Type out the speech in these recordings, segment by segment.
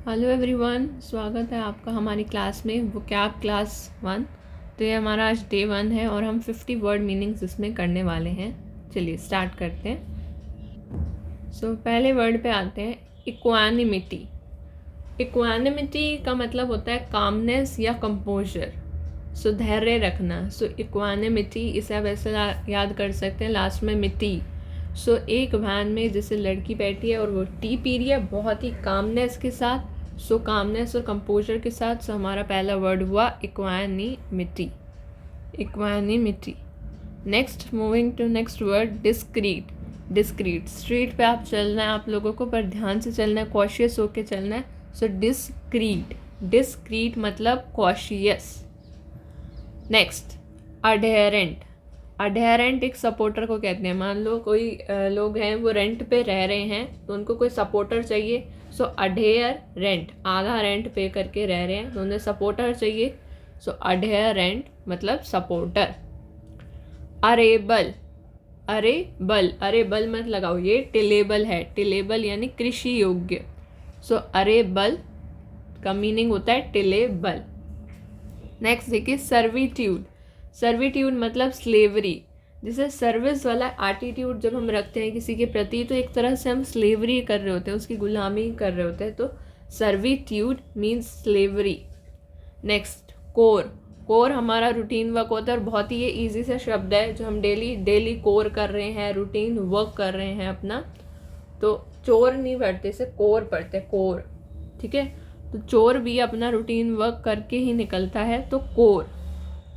Hello everyone, स्वागत है आपका हमारी क्लास में वोकैब क्लास 1। तो ये हमारा आज डे 1 है और हम 50 वर्ड मीनिंग्स इसमें करने वाले हैं। चलिए स्टार्ट करते हैं। पहले वर्ड पे आते हैं, इक्वानिमिटी। इक्वानिमिटी का मतलब होता है कामनेस या कंपोजर। धैर्य रखना। इक्वानिमिटी, इसे आप ऐसे याद कर सकते हैं, लास्ट में मिट्टी। एक वैन में जैसे लड़की बैठी है और वो टी पी रही है बहुत ही कामनेस के साथ। कामनेस और कंपोजर के साथ। हमारा पहला वर्ड हुआ equanimity. Equanimity. Next, moving to next word, discrete. Discrete, street पे आप चलना है आप लोगों को, पर ध्यान से चलना है, कॉशियस होके चलना है। डिस्क्रीट। डिस्क्रीट मतलब कॉशियस। Next, adherent. अडेरेंट एक सपोर्टर को कहते हैं। मान लो कोई लोग हैं वो रेंट पे रह रहे हैं तो उनको कोई सपोर्टर चाहिए। अडेयर रेंट, आधा रेंट पे करके रह रहे हैं तो उन्हें सपोर्टर चाहिए। अडेयर रेंट मतलब सपोर्टर। अरेबल। अरेबल, अरेबल मत लगाओ, ये टिलेबल है। टिलेबल यानी कृषि योग्य। अरेबल का मीनिंग होता है टिलेबल। नेक्स्ट देखिए, सर्विट्यूड। सर्विट्यूड मतलब स्लेवरी। जैसे सर्विस वाला एटीट्यूड जब हम रखते हैं किसी के प्रति तो एक तरह से हम स्लेवरी कर रहे होते हैं, उसकी गुलामी कर रहे होते हैं। तो servitude means slavery. Next, core. Core हमारा रूटीन वर्क होता है और बहुत ही ये ईजी सा शब्द है जो हम डेली कोर कर रहे हैं, रूटीन वर्क कर रहे हैं अपना। तो चोर नहीं पढ़ते, से कोर पढ़ते, कोर। ठीक है, तो चोर भी अपना रूटीन वर्क करके ही निकलता है। तो कोर,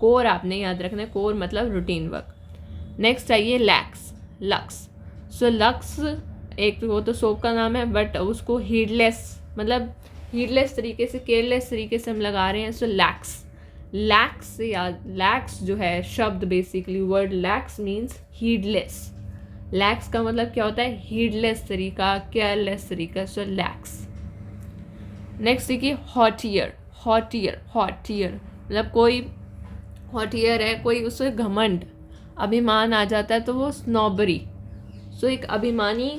कोर आपने याद रखना है, कोर मतलब रूटीन वर्क। नेक्स्ट आइए, लैक्स। लक्स। लक्स एक वो तो सोप का नाम है, बट उसको हीडलेस मतलब हीडलेस तरीके से, केयरलेस तरीके से हम लगा रहे हैं। लैक्स। लैक्स से याद, लैक्स जो है शब्द, basically word lakhs means heedless. Lakhs का मतलब क्या होता है? हीडलेस तरीका, केयरलेस तरीका। लैक्स। नेक्स्ट देखिए, हॉटियर। हॉटियर, हॉटियर मतलब कोई हॉटियर है, कोई उसे घमंड, अभिमान आ जाता है तो वो स्नॉबरी। एक अभिमानी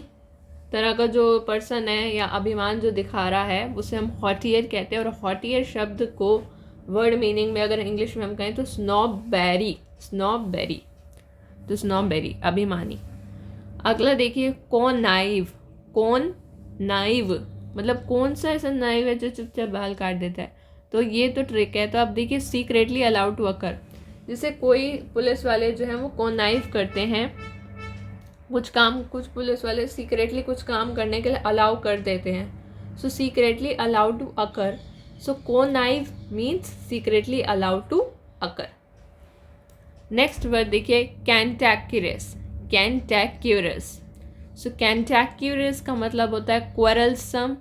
तरह का जो पर्सन है या अभिमान जो दिखा रहा है उसे हम हॉटियर कहते हैं। और हॉटियर शब्द को वर्ड मीनिंग में अगर इंग्लिश में हम कहें तो स्नॉबबेरी। स्नॉबबेरी, तो स्नॉबबेरी अभिमानी। अगला देखिए, कौन नाइव। कौन नाइव मतलब कौन सा ऐसा नाइव है जो चुपचाप बाल काट देता है। तो ये तो ट्रिक है। तो आप देखिए, सीक्रेटली अलाउड टू अकर। जैसे कोई पुलिस वाले जो हैं वो कॉनाइव करते हैं कुछ काम, कुछ पुलिस वाले सीक्रेटली कुछ काम करने के लिए अलाउ कर देते हैं। Secretly allowed to occur. Connive means secretly allowed to occur. Next word देखिए, कैंटैक्यूरस। कैंटैक्यूरस। कैंटैक्यूरस का मतलब होता है क्वेरलसम।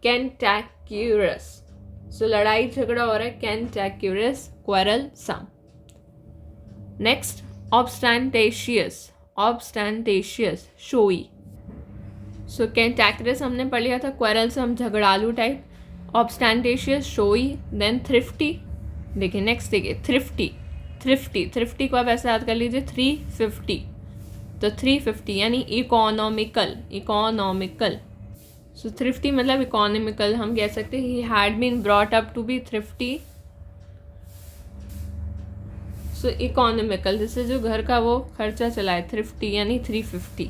कैंटैक्यूरस, लड़ाई झगड़ा हो रहा है, कैंटैक्यूरस, क्वेरलसम। नेक्स्ट, ऑब्स्टैंटेशियस। ऑब्स्टैंटेशियस, शोई। कैंटैक्यूरस हमने पढ़ लिया था, क्वेरलसम झगड़ालू type, ostentatious showy. Then thrifty. देखिए नेक्स्ट देखिए, थ्रिफ्टी। थ्रिफ्टी, थ्रिफ्टी को आप ऐसे याद कर लीजिए, 350। तो 350 यानी इकोनॉमिकल। इकोनॉमिकल। थ्रिफ्टी मतलब इकोनॉमिकल। हम कह सकते हैं he had been brought up to be thrifty. Economical, जिससे जो घर का वो खर्चा चलाए, थ्रिफ्टी यानी 350।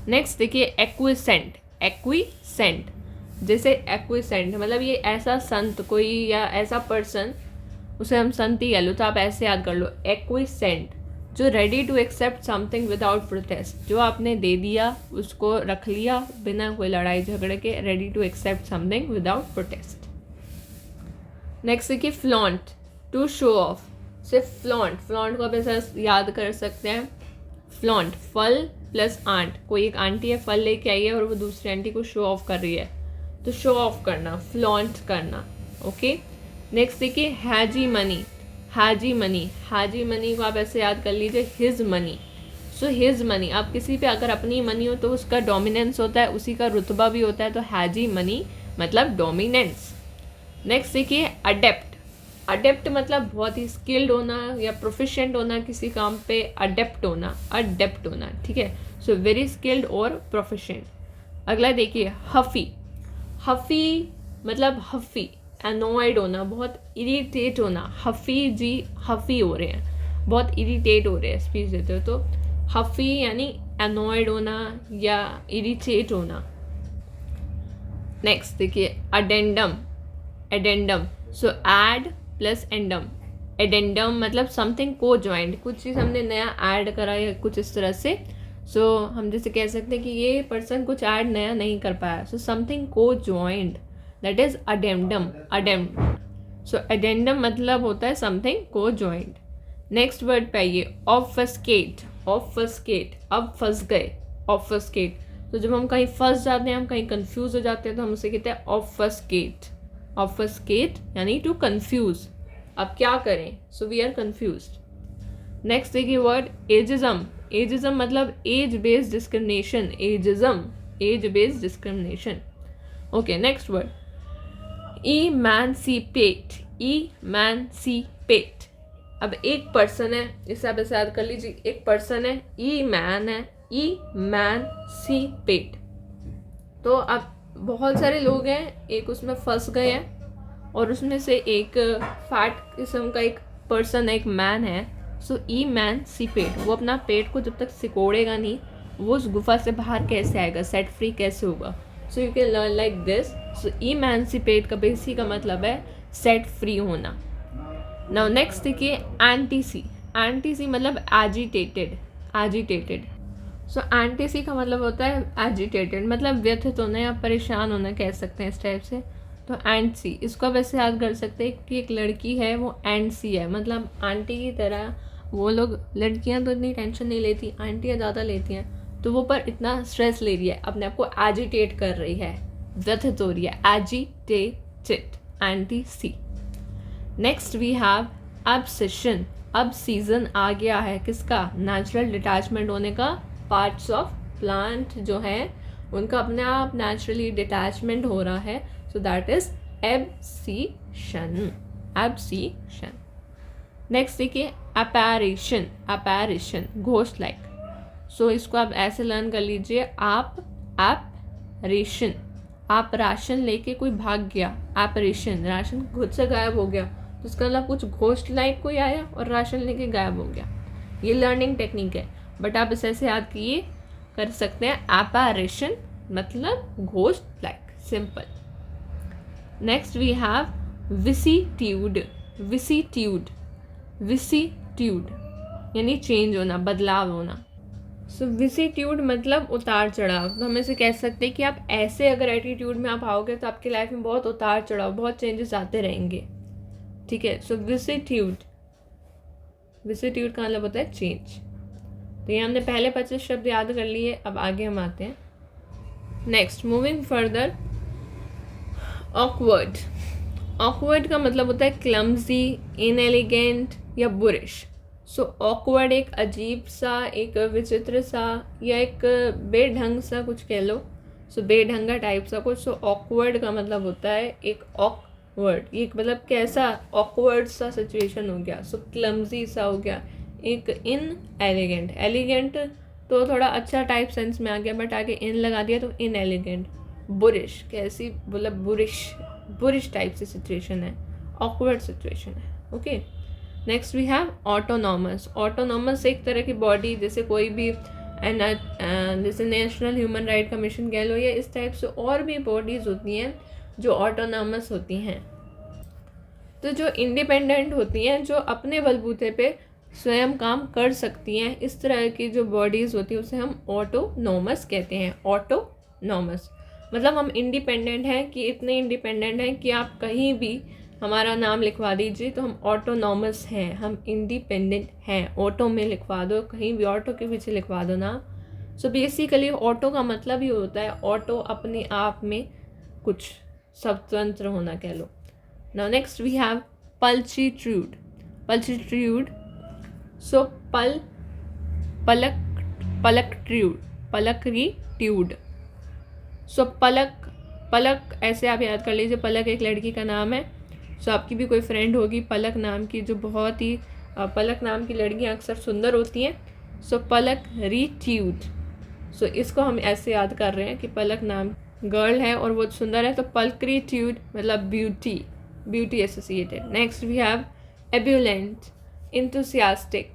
नेक्स्ट देखिए, एक्विसेंट। एक्विसेंट, जैसे एक्विसेंट मतलब ये ऐसा संत कोई या ऐसा पर्सन, उसे हम संत ही कह लो, तो आप ऐसे याद कर लो, एक्विसेंट, जो ready to accept something without protest. जो आपने दे दिया उसको रख लिया बिना कोई लड़ाई झगड़े के, ready to accept something without protest. Next देखिए, फ्लॉन्ट, टू शो ऑफ। सिर्फ फ्लॉन्ट, फ्लॉन्ट को आप ऐसा याद कर सकते हैं, फ्लॉन्ट, फल प्लस आंट। कोई एक आंटी है, फल लेके आई है और वो दूसरी आंटी को शो ऑफ कर रही है, तो शो ऑफ करना, फ्लॉन्ट करना। ओके। नेक्स्ट देखिए, हाजी मनी। हाजी मनी, हाजी मनी को आप ऐसे याद कर लीजिए, हिज मनी। हिज मनी, आप किसी पे अगर अपनी मनी हो तो उसका डोमिनेंस होता है, उसी का रुतबा भी होता है। तो हाजी मनी मतलब डोमिनेंस। नेक्स्ट देखिए, अडेप्ट। अडेप्ट मतलब बहुत ही स्किल्ड होना या प्रोफिशिएंट होना किसी काम पे, अडेप्ट होना, अडेप्ट होना। ठीक है, वेरी स्किल्ड और प्रोफिशिएंट। अगला देखिए, हफी। हफ़ी मतलब हफ़ी, एनॉयड होना, बहुत इरिटेट होना। हफ़ी जी हफ़ी हो रहे हैं, बहुत इरिटेट हो रहे हैं स्पीच देते हो, तो हफ़ी यानी एनॉयड होना या इरिटेट होना। नेक्स्ट देखिए addendum, addendum, so add plus endum. Addendum मतलब समथिंग को ज्वाइंट, कुछ चीज़ हमने नया ऐड करा या कुछ इस तरह से। सो हम जैसे कह सकते हैं कि ये पर्सन कुछ ऐड नया नहीं कर पाया, सो समथिंग को joint, that is addendum, addend. So addendum मतलब होता है समथिंग को ज्वाइंट। नेक्स्ट वर्ड पे आइए ऑफस्केट, ऑफस्केट, अब फंस गए, ऑफस्केट। तो जब हम कहीं फंस जाते हैं, हम कहीं कंफ्यूज हो जाते हैं, तो हम उसे कहते हैं ऑफस्केट। ऑफस्केट यानी टू कंफ्यूज, अब क्या करें, so we are confused. Next देखिए वर्ड एजिज्म, एजिज्म मतलब age based discrimination, ageism, age based discrimination. Okay next word emancipate, emancipate. अब एक पर्सन है, इसे आप ऐसे याद कर लीजिए, एक पर्सन है, ई मैन है, इमैंसिपेट। तो अब बहुत सारे लोग हैं, एक उसमें फंस गए हैं और उसमें से एक फैट किस्म का एक पर्सन है, एक मैन है। सो इमैंसिपेट, वो अपना पेट को जब तक सिकोड़ेगा नहीं, वो उस गुफा से बाहर कैसे आएगा, सेट फ्री कैसे होगा। So you can learn like this. So emancipate का बेसिक का मतलब है सेट फ्री होना। नाउ नेक्स्ट देखिए एंटीसी, एंटीसी मतलब एजिटेटेड, एजिटेटेड। सो एंटीसी का मतलब होता है एजिटेटेड, मतलब व्यथित होना या परेशान होना कह सकते हैं इस टाइप से। तो एंटी, इसको आप ऐसे याद कर सकते हैं कि एक लड़की है वो एंटी है, मतलब आंटी की तरह। वो लोग, लड़कियां तो इतनी टेंशन नहीं लेती, आंटियां ज़्यादा लेती हैं, तो वो पर इतना स्ट्रेस ले रही है, अपने आप को एजिटेट कर रही है, व्यथित हो रही है, agitated, antsy. Next we have obsession, अब सीजन आ गया है किसका, नेचुरल डिटैचमेंट होने का। पार्ट्स ऑफ प्लांट जो है उनका अपने आप नेचुरली डिटैचमेंट हो रहा है, so that is abscission, abscission. Next देखिए अपैरेशन, अपैरेशन घोस्ट लाइक। सो इसको आप ऐसे लर्न कर लीजिए, आप एपरेशन, आप राशन लेके कोई भाग गया, एपरेशन, राशन खुद से गायब हो गया, तो उसका मतलब कुछ घोस्ट लाइक कोई आया और राशन लेके गायब हो गया। ये लर्निंग टेक्निक है, बट आप इसे ऐसे याद किए कर सकते हैं, अपैरेशन मतलब ghost like, simple. Next we have vicissitude, vicissitude, vicissitude यानी चेंज होना, बदलाव होना। सो विसिट्यूड मतलब उतार चढ़ाव, तो हम इसे कह सकते हैं कि आप ऐसे अगर एटीट्यूड में आप आओगे तो आपकी लाइफ में बहुत उतार चढ़ाव, बहुत चेंजेस आते रहेंगे, ठीक है। सो विसिट्यूड, विसिट्यूड का मतलब होता है चेंज। तो ये हमने पहले 25 शब्द याद कर लिए, अब आगे हम आते हैं। Next moving further, awkward, awkward का मतलब होता है क्लमजी, इनएलिगेंट या बुरिश। सो ऑकवर्ड एक अजीब सा, एक विचित्र सा या एक बेढंग सा कुछ कह लो, सो बेढंगा टाइप सा कुछ। सो ऑकवर्ड का मतलब होता है एक ऑकवर्ड, एक मतलब कैसा ऑकवर्ड सा सिचुएशन हो गया। सो क्लमजी सा हो गया, एक इन एलिगेंट, एलिगेंट तो थोड़ा अच्छा टाइप सेंस में आ गया, बट आगे इन लगा दिया तो इन एलिगेंट। बुरिश कैसी, मतलब बुरिश, बुरिश टाइप से सिचुएशन है, ऑकवर्ड सिचुएशन है, okay. Next we have autonomous, autonomous एक तरह की बॉडी, जैसे कोई भी जैसे नेशनल ह्यूमन राइट कमीशन कह लो, या इस टाइप से और भी बॉडीज़ होती हैं जो ऑटोनॉमस होती हैं। तो जो इंडिपेंडेंट होती हैं, जो अपने बलबूते पे स्वयं काम कर सकती हैं, इस तरह की जो बॉडीज़ होती हैं उसे हम ऑटोनॉमस कहते हैं। ऑटोनॉमस मतलब हम इंडिपेंडेंट हैं, कि इतने इंडिपेंडेंट हैं कि आप कहीं भी हमारा नाम लिखवा दीजिए तो हम ऑटोनॉमस हैं, हम इंडिपेंडेंट हैं। ऑटो में लिखवा दो, कहीं भी ऑटो के पीछे लिखवा दो ना। सो बेसिकली ऑटो का मतलब ही होता है ऑटो अपने आप में कुछ स्वतंत्र होना कह लो। Now next we have pulchritude, pulchritude. So pulchritude, pulchritude. So पलक ऐसे आप याद कर लीजिए, पलक एक लड़की का नाम है। सो आपकी भी कोई फ्रेंड होगी पलक नाम की, जो बहुत ही पलक नाम की लड़कियां अक्सर सुंदर होती हैं। सो पलकरीट्यूड, सो इसको हम ऐसे याद कर रहे हैं कि पलक नाम गर्ल है और वो सुंदर है, तो पल्क्रीट्यूड मतलब beauty, beauty associated. Next we have ebullient, enthusiastic.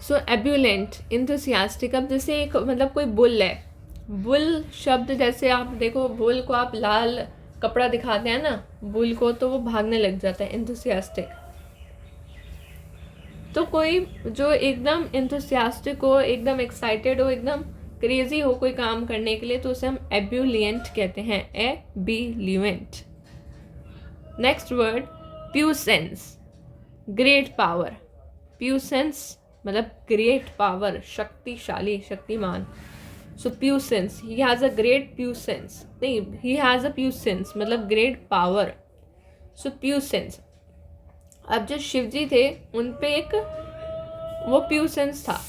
So ebullient, enthusiastic, अब जैसे एक मतलब कोई बुल है, बुल शब्द जैसे आप देखो, बुल को आप लाल कपड़ा दिखाते हैं ना बुल को, तो वो भागने लग जाता है, इंथुसियास्टिक। तो कोई जो एकदम इंथुसियास्टिक हो, एकदम एक्साइटेड हो, एकदम क्रेजी हो कोई काम करने के लिए, तो उसे हम एब्यूलिएंट कहते हैं, ebullient. Next word puissance, great power. Puissance मतलब ग्रेट पावर, शक्तिशाली, शक्तिमान। So puissance, he has a great puissance, नहीं, ही हैज़ अ प्यूसेंस मतलब ग्रेट पावर। सो प्यूसेंस। अब जो शिव जी थे उन पे एक वो प्यूसेंस था,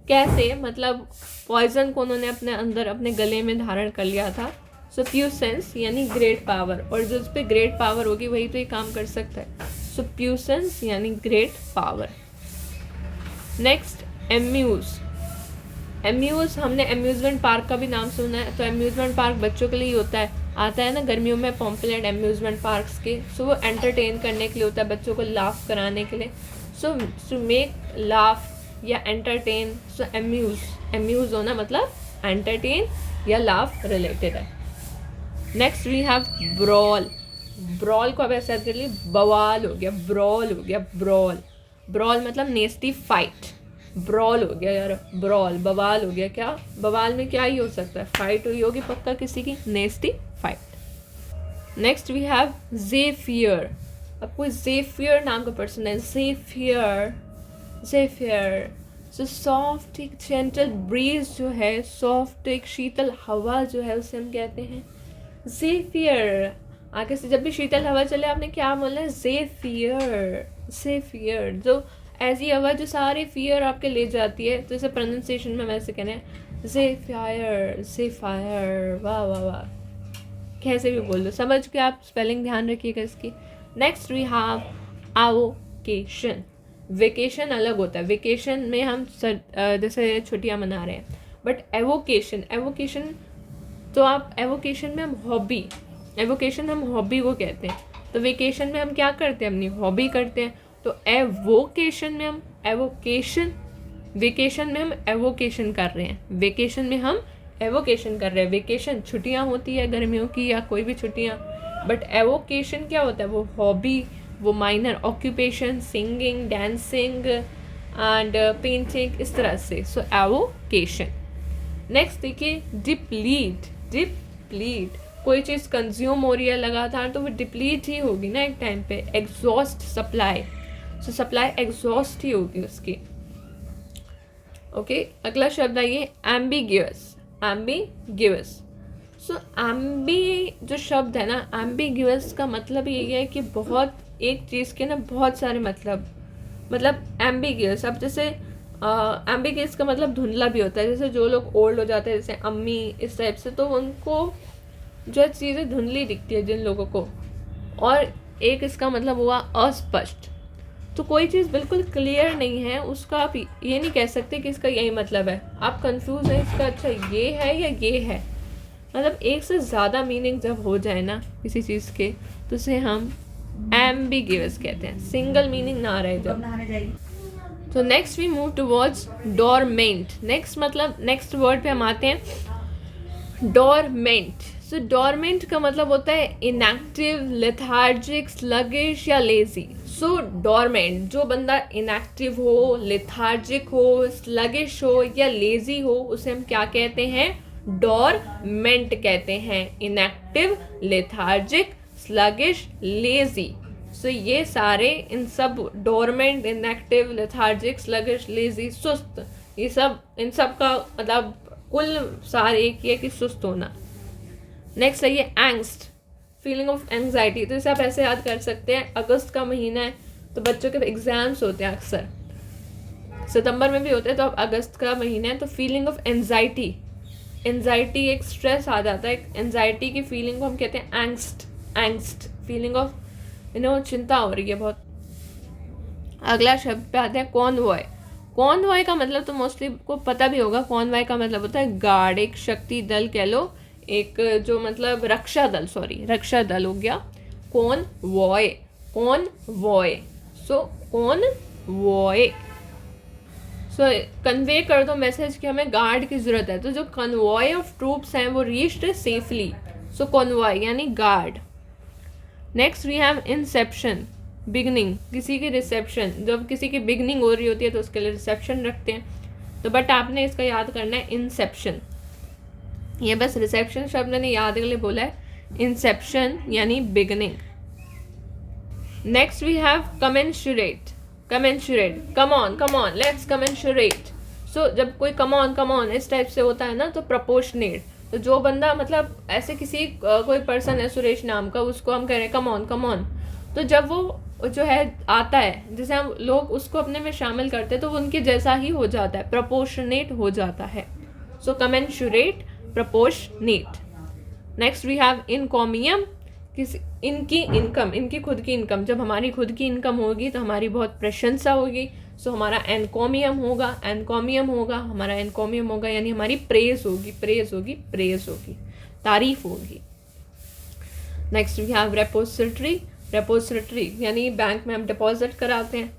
कैसे, मतलब पॉइजन को उन्होंने अपने अंदर अपने गले में धारण कर लिया था। सो प्यूसेंस यानी ग्रेट पावर, और जो उस पर ग्रेट पावर होगी वही तो ये काम कर सकता है। सो प्यूसेंस यानी great power. Next amuse. Amuse, हमने एम्यूजमेंट पार्क का भी नाम सुना है, तो एम्यूजमेंट पार्क बच्चों के लिए ही होता है, आता है ना गर्मियों में पॉम्पलेट एम्यूजमेंट पार्क्स के। सो वो एंटरटेन करने के लिए होता है, बच्चों को लाफ कराने के लिए। सो टू मेक लाफ या एंटरटेन, सो एम्यूज, एम्यूज होना मतलब एंटरटेन या लाफ रिलेटेड है। Next we have brawl. Brawl को अब ऐसे याद कर लिए, बवाल हो गया, ब्रॉल हो गया, ब्रॉल। ब्रॉल मतलब नेस्टी फाइट, ब्रॉल हो गया यार, ब्रॉल, बवाल हो गया। क्या बवाल में क्या ही हो सकता है, फाइट हुई होगी पक्का किसी की, nasty fight. Next we have zephyr. अब कोई ज़ेफियर नाम का पर्सन है, ज़ेफियर, ज़ेफियर। सो सॉफ्ट एक जेंटल ब्रीज जो है, सॉफ्ट एक शीतल हवा जो है, उसे हम कहते हैं ज़ेफियर। आगे से जब भी शीतल हवा चले आपने क्या बोलना है, ज़ेफियर, ज़ेफियर। जो ऐसी हवा जो सारे फियर आपके ले जाती है, तो इसे प्रोनाउंसिएशन में वैसे कहना है ज़ेफायर, ज़ेफायर। वाह वाह वाह, कैसे भी बोल दो, समझ के आप स्पेलिंग ध्यान रखिएगा इसकी। Next we have avocation. Vacation अलग होता है, वेकेशन में हम जैसे छुट्टियां मना रहे हैं, बट एवोकेशन, एवोकेशन तो आप एवोकेशन में हम हॉबी, एवोकेशन हम हॉबी को कहते हैं, तो वेकेशन में हम क्या करते हैं, अपनी हॉबी करते हैं। तो एवोकेशन में हम एवोकेशन, वेकेशन में हम एवोकेशन कर रहे हैं, वेकेशन में हम एवोकेशन कर रहे हैं। वेकेशन छुट्टियां होती है गर्मियों की या कोई भी छुट्टियां, बट एवोकेशन क्या होता है, वो हॉबी, वो minor occupation, singing, dancing and painting, इस तरह से। सो एवोकेशन। नेक्स्ट देखिए डिप्लीट। डिप्लीट, कोई चीज़ कंज्यूम हो रही है लगातार तो वो डिप्लीट ही होगी ना एक टाइम पे। Exhaust, supply, so supply exhaust ही होगी उसकी। ओके, अगला शब्द आइए एम्बिग्यूअस। एम्बिग्यूअस, सो एम्बी जो शब्द है ना, एम्बिग्यूअस का मतलब यही है कि बहुत, एक चीज़ के ना बहुत सारे मतलब एम्बिग्यूअस। अब जैसे एम्बिग्यूअस का मतलब धुंधला भी होता है, जैसे जो लोग ओल्ड हो जाते हैं, जैसे अम्मी इस टाइप से, तो उनको जो है चीज़ें धुंधली दिखती है जिन लोगों को। और एक इसका मतलब हुआ अस्पष्ट, तो कोई चीज़ बिल्कुल क्लियर नहीं है, उसका आप ये नहीं कह सकते कि इसका यही मतलब है, आप कंफ्यूज हैं इसका, अच्छा ये है या ये है। मतलब एक से ज़्यादा मीनिंग जब हो जाए ना किसी चीज़ के, तो उसे हम एम्बिग्यूअस कहते हैं, सिंगल मीनिंग ना रहे जब। तो next we move towards dormant. Next word पे हम आते हैं डोरमेंट। सो डोरमेंट का मतलब होता है इनएक्टिव, लेथार्जिक, स्लगिश या लेजी। सो डोरमेंट, जो बंदा इनएक्टिव हो, लेथार्जिक हो, स्लगिश हो या लेजी हो, उसे हम क्या कहते हैं, डोरमेंट कहते हैं। Inactive, lethargic, sluggish, lazy. So ये सारे, इन सब dormant, inactive, lethargic, sluggish, lazy, सुस्त, ये सब, इन सब का मतलब कुल सार एक ही है कि सुस्त होना। नेक्स्ट है ये एंग्स्ट, फीलिंग ऑफ एंग्जाइटी। तो इसे आप ऐसे याद कर सकते हैं, अगस्त का महीना है तो बच्चों के एग्जाम्स होते हैं, अक्सर सितंबर में भी होते हैं, तो अब अगस्त का महीना है तो फीलिंग ऑफ एंग्जाइटी, एंग्जाइटी एक स्ट्रेस आ जाता है, एंग्जाइटी की फीलिंग को हम कहते हैं एंग्स्ट। एंग्स्ट, फीलिंग ऑफ चिंता हो रही है बहुत। अगला शब्द पे आते हैं कॉन्वॉय। कॉन्वॉय का मतलब तो मोस्टली को पता भी होगा, कॉन्वॉय का मतलब होता है गार्ड, एक शक्ति दल कह लो, एक जो मतलब रक्षा दल, सॉरी रक्षा दल हो गया कॉन्वॉय, कॉन्वॉय, सो कॉन्वॉय, सो कन्वे कर दो मैसेज कि हमें गार्ड की ज़रूरत है, तो जो कन्वॉय ऑफ ट्रूप्स हैं वो रीच्ड सेफली, सो कॉन्वॉय यानी guard. Next we have inception, beginning, किसी की रिसेप्शन, जब किसी की बिगनिंग हो रही होती है तो उसके लिए रिसेप्शन रखते हैं, तो बट आपने इसका याद करना है इंसेप्शन, ये बस रिसेप्शन शब्द मैंने याद के लिए बोला है, इंसेप्शन यानी beginning. Next we have commensurate, commensurate, come on let's commensurate, so जब कोई कम ऑन इस टाइप से होता है ना तो प्रपोर्शनेट, तो जो बंदा मतलब ऐसे किसी कोई पर्सन है सुरेश नाम का, उसको हम कह रहे हैं कम ऑन, तो जब वो जो है आता है, जैसे हम लोग उसको अपने में शामिल करते हैं तो वो उनके जैसा ही हो जाता है, प्रपोर्शनेट हो जाता है, so commensurate, proportionate. Next we have encomium, किसी इनकी इनकम, इनकी खुद की इनकम, जब हमारी खुद की इनकम होगी तो हमारी बहुत प्रशंसा होगी, सो हमारा एनकॉमियम होगा, एनकॉमियम होगा, हमारा एनकॉमियम होगा यानी हमारी प्रेज होगी, प्रेज होगी, प्रेज होगी, तारीफ होगी। Next we have repository, repository यानी बैंक में हम डिपॉजिट कराते हैं,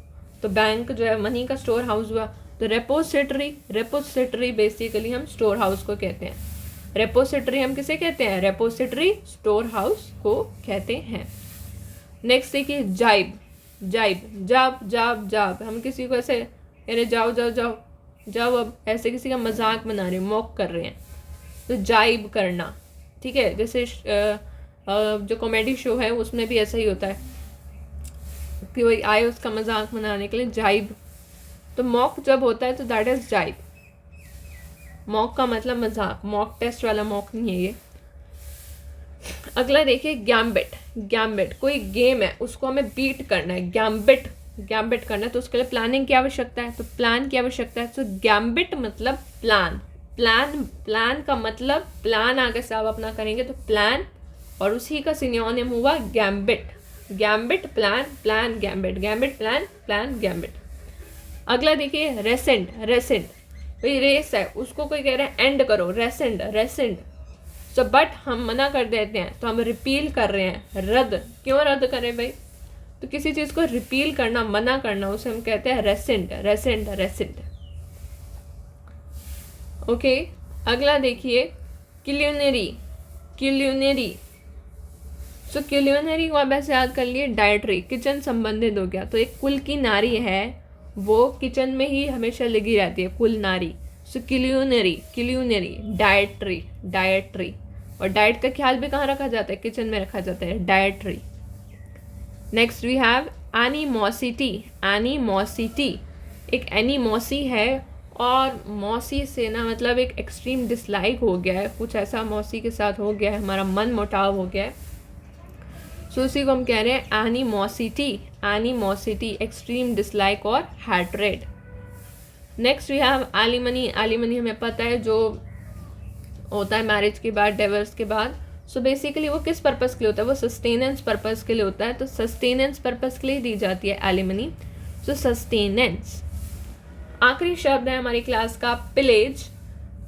तो बैंक जो है मनी का स्टोर हाउस हुआ, तो रेपोजिटरी, रेपोजिटरी बेसिकली हम स्टोर हाउस को कहते हैं, रेपोजिटरी हम किसे कहते हैं, रेपोजिटरी स्टोर हाउस को कहते हैं। नेक्स्ट देखिए जाइब, जाइब, जाब जाब जाब, हम किसी को ऐसे अरे जाओ जाओ जाओ जाओ, अब ऐसे किसी का मजाक बना रहे हैं, मॉक कर रहे हैं, तो जाइब करना, ठीक है, जैसे जो कॉमेडी शो है उसमें भी ऐसा ही होता है कि वही आए उसका मजाक बनाने के लिए, जाइब, तो मॉक जब होता है तो दैट इज जाइब, मॉक का मतलब मजाक, मॉक टेस्ट वाला मॉक नहीं है ये। अगला देखिए गैम्बिट, गैम्बिट कोई गेम है उसको हमें बीट करना है, गैम्बिट, गैम्बिट करना है, तो उसके लिए प्लानिंग की आवश्यकता है, तो प्लान की आवश्यकता है, तो गैम्बिट मतलब प्लान, प्लान, प्लान का मतलब प्लान आगे से आप अपना करेंगे तो प्लान, और उसी का सिनोनिम हुआ gambit, gambit plan, plan gambit, gambit plan, plan gambit. अगला देखिए रेसेंट, रेसेंट भाई रेस है उसको कोई कह रहा है एंड करो, रेसेंट, रेसेंट, सो बट हम मना कर देते हैं तो हम रिपील कर रहे हैं, रद्द, क्यों रद्द करें भाई, तो किसी चीज़ को रिपील करना, मना करना, उसे हम कहते हैं रेसेंट, रेसेंट, रेसेंट। ओके, अगला देखिए क्यूलिनरी, क्यूलिनरी, सो क्यूलिनरी को आप ऐसे याद कर लिए डाइटरी, किचन संबंधित हो गया, तो एक कुल की नारी है वो किचन में ही हमेशा लगी रहती है, कुल नारी, सो क्यूलिनरी, क्यूलिनरी, डाइटरी, डाइटरी, और डाइट का ख्याल भी कहाँ रखा जाता है, किचन में रखा जाता है, dietary. Next we have animosity, animosity, एक एनिमोसी है और मौसी से ना मतलब एक एक्सट्रीम डिसलाइक हो गया है, कुछ ऐसा मौसी के साथ हो गया है, हमारा मन मुटाव हो गया है, सो उसी को हम कह रहे हैं एनिमोसिटी, एनिमोसिटी, एक्सट्रीम डिसलाइक और hatred. Next we have alimony, alimony हमें पता है जो होता है मैरिज के बाद, डिवोर्स के बाद, सो बेसिकली वो किस पर्पस के लिए होता है, वो सस्टेनेंस पर्पस के लिए होता है, तो सस्टेनेंस पर्पस के लिए दी जाती है एलिमनी, सो सस्टेनेंस। आखिरी शब्द है हमारी क्लास का पिलेज,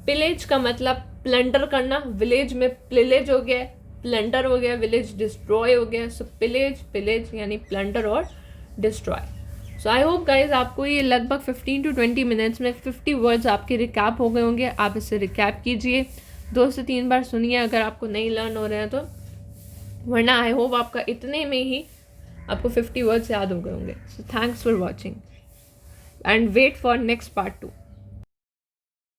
पिलेज का मतलब प्लंडर करना, विलेज में पिलेज हो गया, प्लंडर हो गया, विलेज डिस्ट्रॉय हो गया, सो पिलेज, पिलेज यानी प्लंडर और destroy. So I hope guys आपको ये लगभग 15 to 20 मिनट्स में 50 वर्ड्स आपके रिकैप हो गए होंगे, आप इसे रिकैप कीजिए, 2 से 3 बार सुनिए अगर आपको नहीं लर्न हो रहे हैं तो, वरना आई होप आपका इतने में ही आपको 50 वर्ड्स याद हो गए होंगे। So thanks for watching and wait for next part 2।